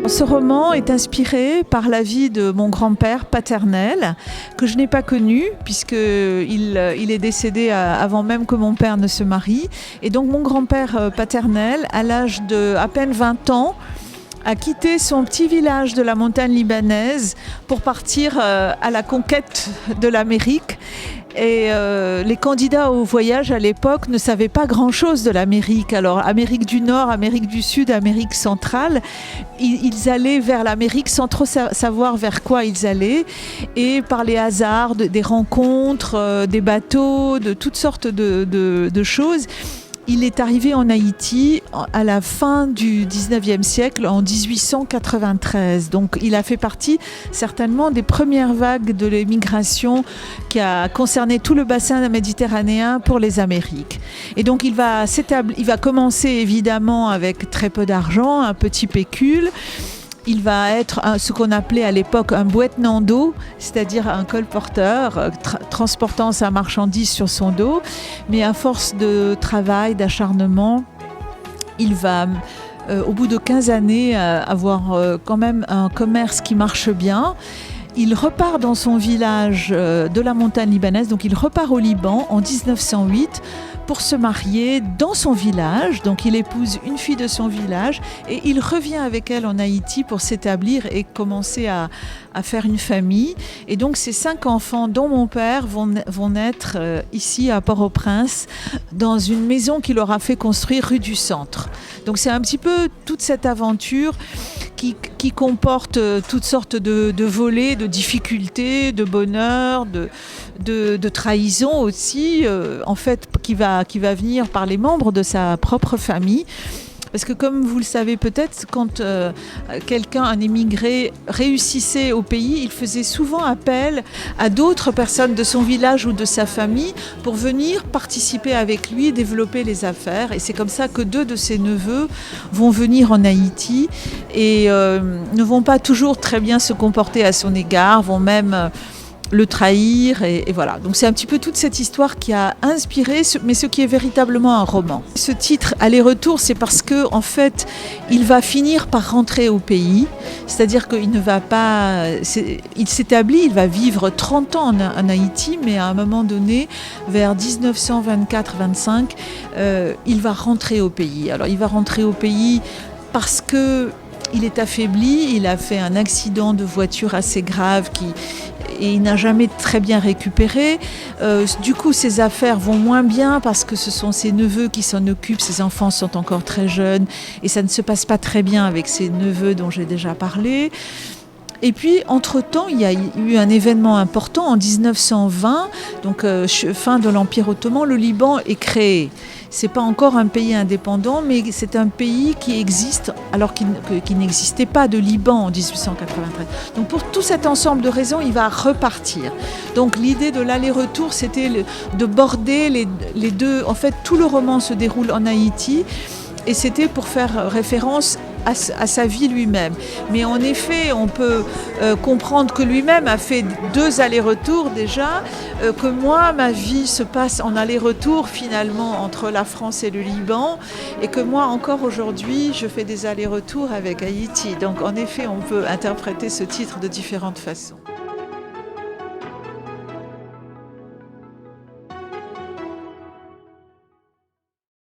Ce roman est inspiré par la vie de mon grand-père paternel, que je n'ai pas connu, puisqu'il est décédé avant même que mon père ne se marie. Et donc mon grand-père paternel, à l'âge de à peine 20 ans, a quitté son petit village de la montagne libanaise pour partir à la conquête de l'Amérique. Et les candidats au voyage à l'époque ne savaient pas grand-chose de l'Amérique. Alors Amérique du Nord, Amérique du Sud, Amérique centrale, ils allaient vers l'Amérique sans trop savoir vers quoi ils allaient. Et par les hasards, des rencontres, des bateaux, de toutes sortes de choses, il est arrivé en Haïti à la fin du 19e siècle, en 1893. Donc il a fait partie certainement des premières vagues de l'émigration qui a concerné tout le bassin méditerranéen pour les Amériques. Et donc il va commencer évidemment avec très peu d'argent, un petit pécule. Il va être ce qu'on appelait à l'époque un bouette-nando, c'est-à-dire un colporteur transportant sa marchandise sur son dos. Mais à force de travail, d'acharnement, il va, au bout de 15 années, avoir quand même un commerce qui marche bien. Il repart dans son village de la montagne libanaise, donc il repart au Liban en 1908 pour se marier dans son village. Donc il épouse une fille de son village et il revient avec elle en Haïti pour s'établir et commencer à faire une famille. Et donc ces 5 enfants, dont mon père, vont naître ici à Port-au-Prince, dans une maison qu'il aura fait construire rue du Centre. Donc c'est un petit peu toute cette aventure qui comporte toutes sortes de volets, de difficultés, de bonheur, de trahison aussi, en fait, qui va venir par les membres de sa propre famille. Parce que comme vous le savez peut-être, quand un émigré réussissait au pays, il faisait souvent appel à d'autres personnes de son village ou de sa famille pour venir participer avec lui, développer les affaires. Et c'est comme ça que 2 de ses neveux vont venir en Haïti et ne vont pas toujours très bien se comporter à son égard, vont même le trahir et voilà. Donc c'est un petit peu toute cette histoire qui a inspiré, mais ce qui est véritablement un roman. Ce titre Aller-retour, c'est parce que en fait, il va finir par rentrer au pays, c'est-à-dire qu'il ne va pas, il s'établit, il va vivre 30 ans en Haïti, mais à un moment donné, vers 1924-25, il va rentrer au pays. Alors il va rentrer au pays parce que il est affaibli, il a fait un accident de voiture assez grave et il n'a jamais très bien récupéré. Du coup, ses affaires vont moins bien parce que ce sont ses neveux qui s'en occupent. Ses enfants sont encore très jeunes et ça ne se passe pas très bien avec ses neveux dont j'ai déjà parlé. Et puis, entre-temps, il y a eu un événement important en 1920, donc fin de l'Empire ottoman, le Liban est créé. Ce n'est pas encore un pays indépendant, mais c'est un pays qui existe alors qu'il n'existait pas de Liban en 1893. Donc pour tout cet ensemble de raisons, il va repartir. Donc l'idée de l'aller-retour, c'était de border les 2. En fait, tout le roman se déroule en Haïti. Et c'était pour faire référence à sa vie lui-même. Mais en effet, on peut comprendre que lui-même a fait 2 allers-retours déjà, que moi, ma vie se passe en aller-retour finalement entre la France et le Liban, et que moi, encore aujourd'hui, je fais des allers-retours avec Haïti. Donc en effet, on peut interpréter ce titre de différentes façons.